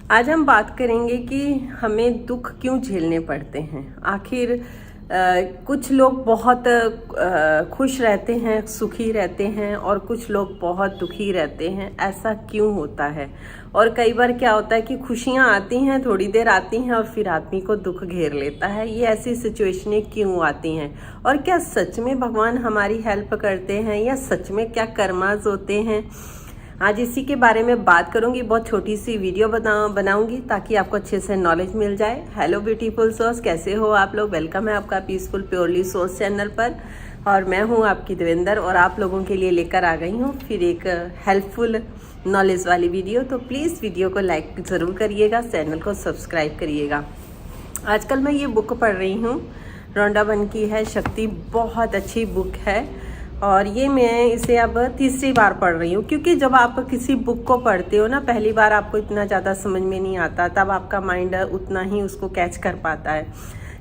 आज हम बात करेंगे कि हमें दुख क्यों झेलने पड़ते हैं। आखिर कुछ लोग बहुत खुश रहते हैं, सुखी रहते हैं, और कुछ लोग बहुत दुखी रहते हैं। ऐसा क्यों होता है? और कई बार क्या होता है कि खुशियां आती हैं, थोड़ी देर आती हैं और फिर आदमी को दुख घेर लेता है। ये ऐसी सिचुएशनें क्यों आती हैं? और क्या सच में भगवान हमारी हेल्प करते हैं, या सच में क्या कर्मास होते हैं? आज इसी के बारे में बात करूंगी। बहुत छोटी सी वीडियो बनाऊंगी ताकि आपको अच्छे से नॉलेज मिल जाए। हेलो ब्यूटीफुल सोल्स, कैसे हो आप लोग? वेलकम है आपका पीसफुल प्योरली सोल्स चैनल पर। और मैं हूं आपकी देवेंद्र, और आप लोगों के लिए लेकर आ गई हूं फिर एक हेल्पफुल नॉलेज वाली वीडियो। तो प्लीज़ वीडियो को लाइक ज़रूर करिएगा, चैनल को सब्सक्राइब करिएगा। आजकल मैं ये बुक पढ़ रही हूँ, रोंडा बन की है शक्ति। बहुत अच्छी बुक है, और ये मैं इसे अब तीसरी बार पढ़ रही हूँ। क्योंकि जब आप किसी बुक को पढ़ते हो ना, पहली बार आपको इतना ज़्यादा समझ में नहीं आता, तब आपका माइंड उतना ही उसको कैच कर पाता है।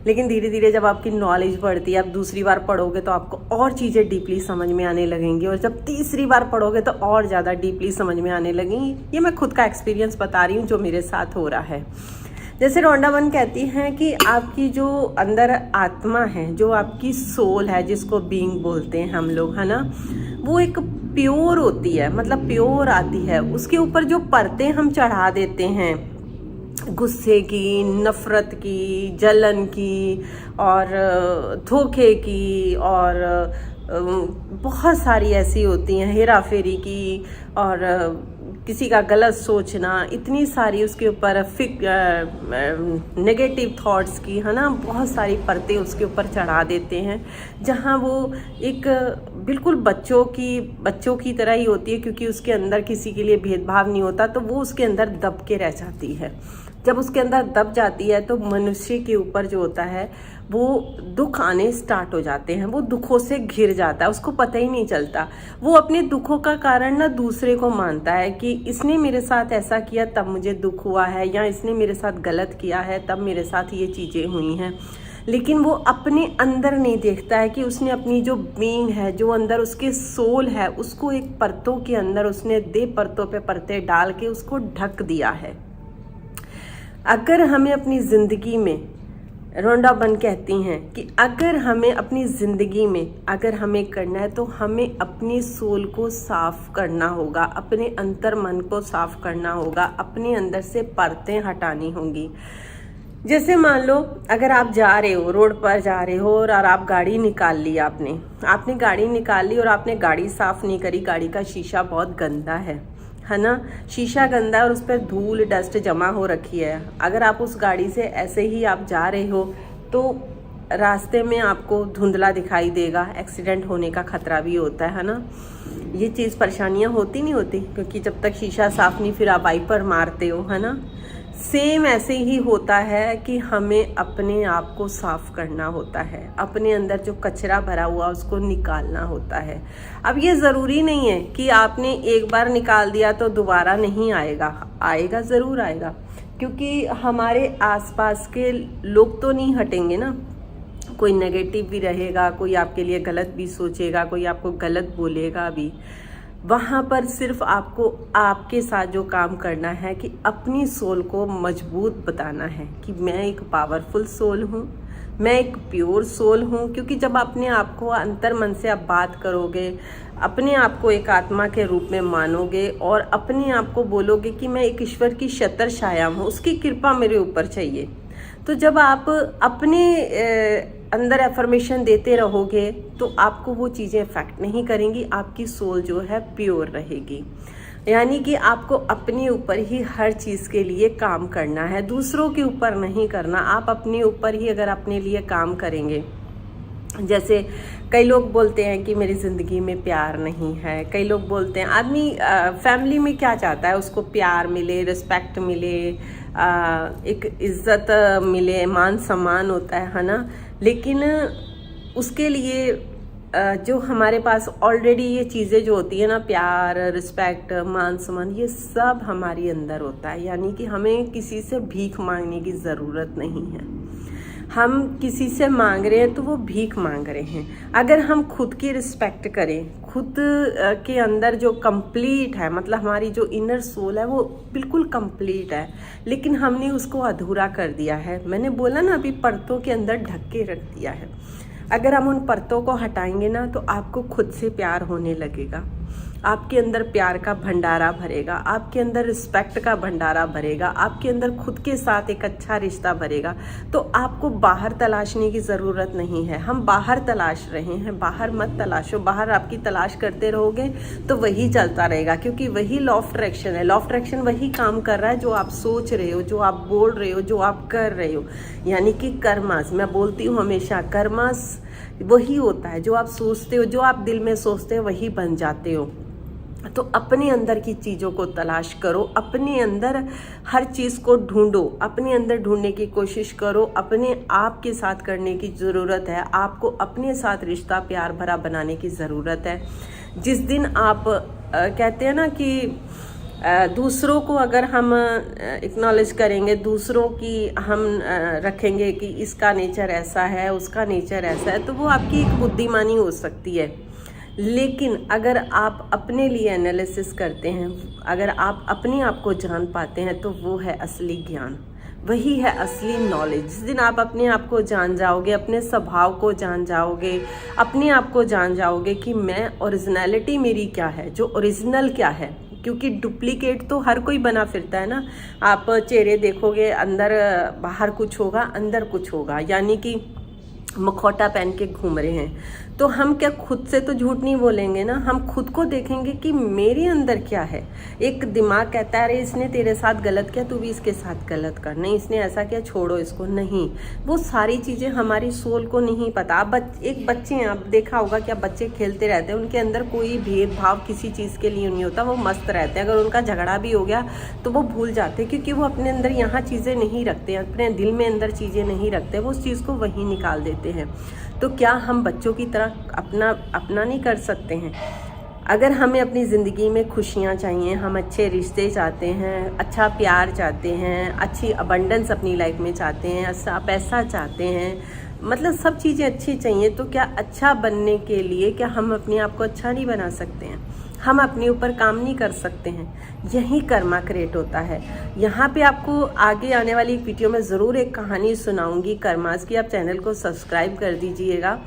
लेकिन धीरे धीरे जब आपकी नॉलेज बढ़ती है, आप दूसरी बार पढ़ोगे तो आपको और चीज़ें डीपली समझ में आने लगेंगी, और जब तीसरी बार पढ़ोगे तो और ज़्यादा डीपली समझ में आने लगेंगी। ये मैं खुद का एक्सपीरियंस बता रही हूँ जो मेरे साथ हो रहा है। जैसे रोंडा बन कहती हैं कि आपकी जो अंदर आत्मा है, जो आपकी सोल है, जिसको बीइंग बोलते हैं हम लोग, है ना, वो एक प्योर होती है, मतलब प्योर आती है। उसके ऊपर जो परतें हम चढ़ा देते हैं, गुस्से की, नफरत की, जलन की, और धोखे की, और बहुत सारी ऐसी होती हैं, हेरा फेरी की, और किसी का गलत सोचना, इतनी सारी उसके ऊपर नेगेटिव थॉट्स की, है ना, बहुत सारी परतें उसके ऊपर चढ़ा देते हैं। जहाँ वो एक बिल्कुल बच्चों की तरह ही होती है, क्योंकि उसके अंदर किसी के लिए भेदभाव नहीं होता, तो वो उसके अंदर दब के रह जाती है। जब उसके अंदर दब जाती है तो मनुष्य के ऊपर जो होता है वो दुख आने स्टार्ट हो जाते हैं। वो दुखों से घिर जाता है, उसको पता ही नहीं चलता। वो अपने दुखों का कारण ना दूसरे को मानता है कि इसने मेरे साथ ऐसा किया तब मुझे दुख हुआ है, या इसने मेरे साथ गलत किया है तब मेरे साथ ये चीज़ें हुई हैं। लेकिन वो अपने अंदर नहीं देखता है कि उसने अपनी जो बीइंग है, जो अंदर उसके सोल है, उसको एक परतों के अंदर उसने परतों पे परतें डाल के उसको ढक दिया है। अगर हमें अपनी ज़िंदगी में, रोंडा बन कहती हैं कि अगर हमें अपनी ज़िंदगी में अगर हमें करना है तो हमें अपनी सोल को साफ़ करना होगा, अपने अंतर मन को साफ़ करना होगा, अपने अंदर से परतें हटानी होंगी। जैसे मान लो, अगर आप जा रहे हो, रोड पर जा रहे हो, और आप गाड़ी निकाल ली, आपने गाड़ी निकाल ली और आपने गाड़ी साफ़ नहीं करी। गाड़ी का शीशा बहुत गंदा है ना, शीशा गंदा है और उस पर धूल डस्ट जमा हो रखी है। अगर आप उस गाड़ी से ऐसे ही आप जा रहे हो तो रास्ते में आपको धुंधला दिखाई देगा, एक्सीडेंट होने का खतरा भी होता है ना। ये चीज़ परेशानियां होती नहीं होती, क्योंकि जब तक शीशा साफ नहीं फिर आप वाइपर मारते हो, है ना। सेम ऐसे ही होता है कि हमें अपने आप को साफ करना होता है, अपने अंदर जो कचरा भरा हुआ उसको निकालना होता है। अब ये ज़रूरी नहीं है कि आपने एक बार निकाल दिया तो दोबारा नहीं आएगा, आएगा ज़रूर आएगा, क्योंकि हमारे आसपास के लोग तो नहीं हटेंगे ना। कोई नेगेटिव भी रहेगा, कोई आपके लिए गलत भी सोचेगा, कोई आपको गलत बोलेगा भी। वहाँ पर सिर्फ आपको आपके साथ जो काम करना है कि अपनी सोल को मजबूत बताना है कि मैं एक पावरफुल सोल हूँ, मैं एक प्योर सोल हूँ। क्योंकि जब अपने आप को अंतर मन से आप बात करोगे, अपने आप को एक आत्मा के रूप में मानोगे, और अपने आप को बोलोगे कि मैं एक ईश्वर की छत्र छाया हूँ, उसकी कृपा मेरे ऊपर चाहिए, तो जब आप अपने अंदर एफर्मेशन देते रहोगे तो आपको वो चीज़ें इफेक्ट नहीं करेंगी। आपकी सोल जो है प्योर रहेगी। यानी कि आपको अपने ऊपर ही हर चीज़ के लिए काम करना है, दूसरों के ऊपर नहीं करना। आप अपने ऊपर ही अगर अपने लिए काम करेंगे, जैसे कई लोग बोलते हैं कि मेरी ज़िंदगी में प्यार नहीं है। कई लोग बोलते हैं, आदमी फैमिली में क्या चाहता है, उसको प्यार मिले, रिस्पेक्ट मिले, एक इज्जत मिले, मान सम्मान होता है ना। लेकिन उसके लिए जो हमारे पास ऑलरेडी ये चीज़ें जो होती है ना, प्यार, रिस्पेक्ट, मान सम्मान, ये सब हमारे अंदर होता है। यानी कि हमें किसी से भीख मांगने की ज़रूरत नहीं है। हम किसी से मांग रहे हैं तो वो भीख मांग रहे हैं। अगर हम खुद की रिस्पेक्ट करें, खुद के अंदर जो कंप्लीट है, मतलब हमारी जो इनर सोल है वो बिल्कुल कंप्लीट है, लेकिन हमने उसको अधूरा कर दिया है। मैंने बोला ना अभी, परतों के अंदर ढक के रख दिया है। अगर हम उन परतों को हटाएंगे ना तो आपको खुद से प्यार होने लगेगा, आपके अंदर प्यार का भंडारा भरेगा, आपके अंदर रिस्पेक्ट का भंडारा भरेगा, आपके अंदर खुद के साथ एक अच्छा रिश्ता भरेगा। तो आपको बाहर तलाशने की ज़रूरत नहीं है। हम बाहर तलाश रहे हैं, बाहर मत तलाशो। बाहर आपकी तलाश करते रहोगे तो वही चलता रहेगा, क्योंकि वही लॉ ऑफ अट्रैक्शन है। लॉ ऑफ अट्रैक्शन वही काम कर रहा है जो आप सोच रहे हो, जो आप बोल रहे हो, जो आप कर रहे हो। यानी कि कर्मास, मैं बोलती हूँ हमेशा, कर्मास वही होता है जो आप सोचते हो, जो आप दिल में सोचते हो वही बन जाते हो। तो अपने अंदर की चीज़ों को तलाश करो, अपने अंदर हर चीज़ को ढूंढो, अपने अंदर ढूंढने की कोशिश करो। अपने आप के साथ करने की ज़रूरत है, आपको अपने साथ रिश्ता प्यार भरा बनाने की ज़रूरत है। जिस दिन आप कहते हैं ना कि दूसरों को अगर हम एक्नॉलेज करेंगे, दूसरों की हम रखेंगे कि इसका नेचर ऐसा है, उसका नेचर ऐसा है, तो वो आपकी एक बुद्धिमानी हो सकती है। लेकिन अगर आप अपने लिए एनालिसिस करते हैं, अगर आप अपने आप को जान पाते हैं, तो वो है असली ज्ञान, वही है असली नॉलेज। जिस दिन आप अपने आप को जान जाओगे, अपने स्वभाव को जान जाओगे, अपने आप को जान जाओगे कि मैं ओरिजिनलिटी मेरी क्या है, जो ओरिजिनल क्या है। क्योंकि डुप्लीकेट तो हर कोई बना फिरता है ना। आप चेहरे देखोगे, अंदर बाहर कुछ होगा, अंदर कुछ होगा, यानी कि मुखौटा पहन के घूम रहे हैं। तो हम क्या खुद से तो झूठ नहीं बोलेंगे ना, हम खुद को देखेंगे कि मेरे अंदर क्या है। एक दिमाग कहता है अरे इसने तेरे साथ गलत किया, तू भी इसके साथ गलत कर, नहीं इसने ऐसा किया, छोड़ो इसको। नहीं, वो सारी चीज़ें हमारी सोल को नहीं पता। अब एक बच्चे हैं, आप देखा होगा कि अब बच्चे खेलते रहते हैं, उनके अंदर कोई भेदभाव किसी चीज़ के लिए नहीं होता, वो मस्त रहते हैं। अगर उनका झगड़ा भी हो गया तो वो भूल जाते हैं, क्योंकि वो अपने अंदर यहाँ चीज़ें नहीं रखते, अपने दिल में अंदर चीज़ें नहीं रखते, वो उस चीज़ को वहीं निकाल देते हैं। तो क्या हम बच्चों की तरह अपना नहीं कर सकते हैं? अगर हमें अपनी ज़िंदगी में खुशियाँ चाहिए, हम अच्छे रिश्ते चाहते हैं, अच्छा प्यार चाहते हैं, अच्छी अबंडेंस अपनी लाइफ में चाहते हैं, अच्छा पैसा चाहते हैं, मतलब सब चीज़ें अच्छी चाहिए, तो क्या अच्छा बनने के लिए क्या हम अपने आप को अच्छा नहीं बना सकते हैं? हम अपने ऊपर काम नहीं कर सकते हैं? यही कर्मा क्रिएट होता है। यहाँ पे आपको आगे आने वाली एक वीडियो में ज़रूर एक कहानी सुनाऊंगी कर्मास की, आप चैनल को सब्सक्राइब कर दीजिएगा।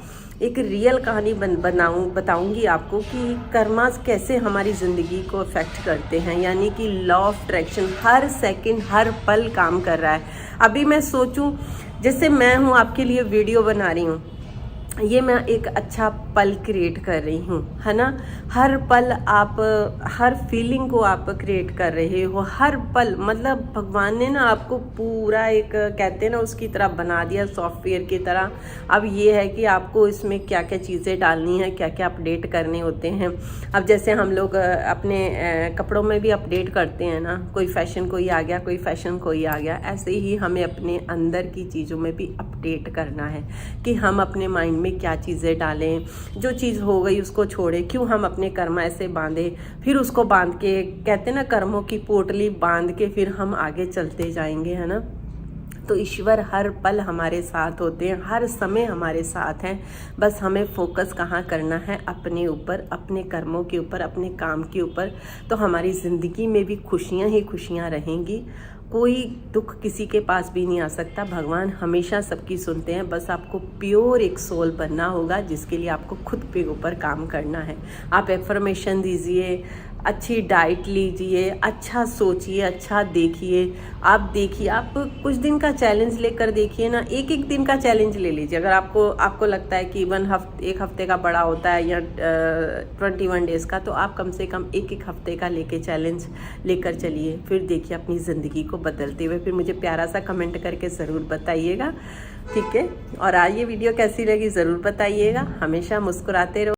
एक रियल कहानी बताऊंगी आपको कि कर्मास कैसे हमारी ज़िंदगी को अफेक्ट करते हैं, यानी कि लॉ ऑफ अट्रैक्शन हर सेकंड हर पल काम कर रहा है। अभी मैं सोचूं, जैसे मैं हूँ आपके लिए वीडियो बना रही हूँ, ये मैं एक अच्छा पल क्रिएट कर रही हूँ, है ना। हर पल आप हर फीलिंग को आप क्रिएट कर रहे हो, हर पल, मतलब भगवान ने ना आपको पूरा एक कहते हैं ना उसकी तरह बना दिया, सॉफ्टवेयर की तरह। अब ये है कि आपको इसमें क्या क्या चीज़ें डालनी है, क्या क्या अपडेट करने होते हैं। अब जैसे हम लोग अपने कपड़ों में भी अपडेट करते हैं ना, कोई फैशन कोई आ गया, कोई फैशन कोई आ गया, ऐसे ही हमें अपने अंदर की चीज़ों में भी अपडेट करना है कि हम अपने माइंड में क्या चीज़ें डालें, जो चीज़ हो गई उसको छोड़े। क्यों हम अपने कर्म ऐसे बांधे, फिर उसको बांध के कहते हैं ना कर्मों की पोटली बांध के फिर हम आगे चलते जाएंगे, है ना। तो ईश्वर हर पल हमारे साथ होते हैं, हर समय हमारे साथ हैं। बस हमें फोकस कहाँ करना है, अपने ऊपर, अपने कर्मों के ऊपर, अपने काम के ऊपर। तो हमारी ज़िंदगी में भी खुशियाँ ही खुशियाँ रहेंगी, कोई दुख किसी के पास भी नहीं आ सकता। भगवान हमेशा सबकी सुनते हैं। बस आपको प्योर एक सोल बनना होगा, जिसके लिए आपको खुद पे ऊपर काम करना है। आप एफर्मेशन दीजिए, अच्छी डाइट लीजिए, अच्छा सोचिए, अच्छा देखिए। आप देखिए, आप कुछ दिन का चैलेंज लेकर देखिए ना, एक एक दिन का चैलेंज ले लीजिए। अगर आपको लगता है कि एक हफ्ते का बड़ा होता है या 21 डेज़ का, तो आप कम से कम एक हफ्ते का लेके चैलेंज लेकर चलिए। फिर देखिए अपनी ज़िंदगी को बदलते हुए, फिर मुझे प्यारा सा कमेंट करके ज़रूर बताइएगा, ठीक है। और आज ये वीडियो कैसी लगी ज़रूर बताइएगा। हमेशा मुस्कुराते रहो।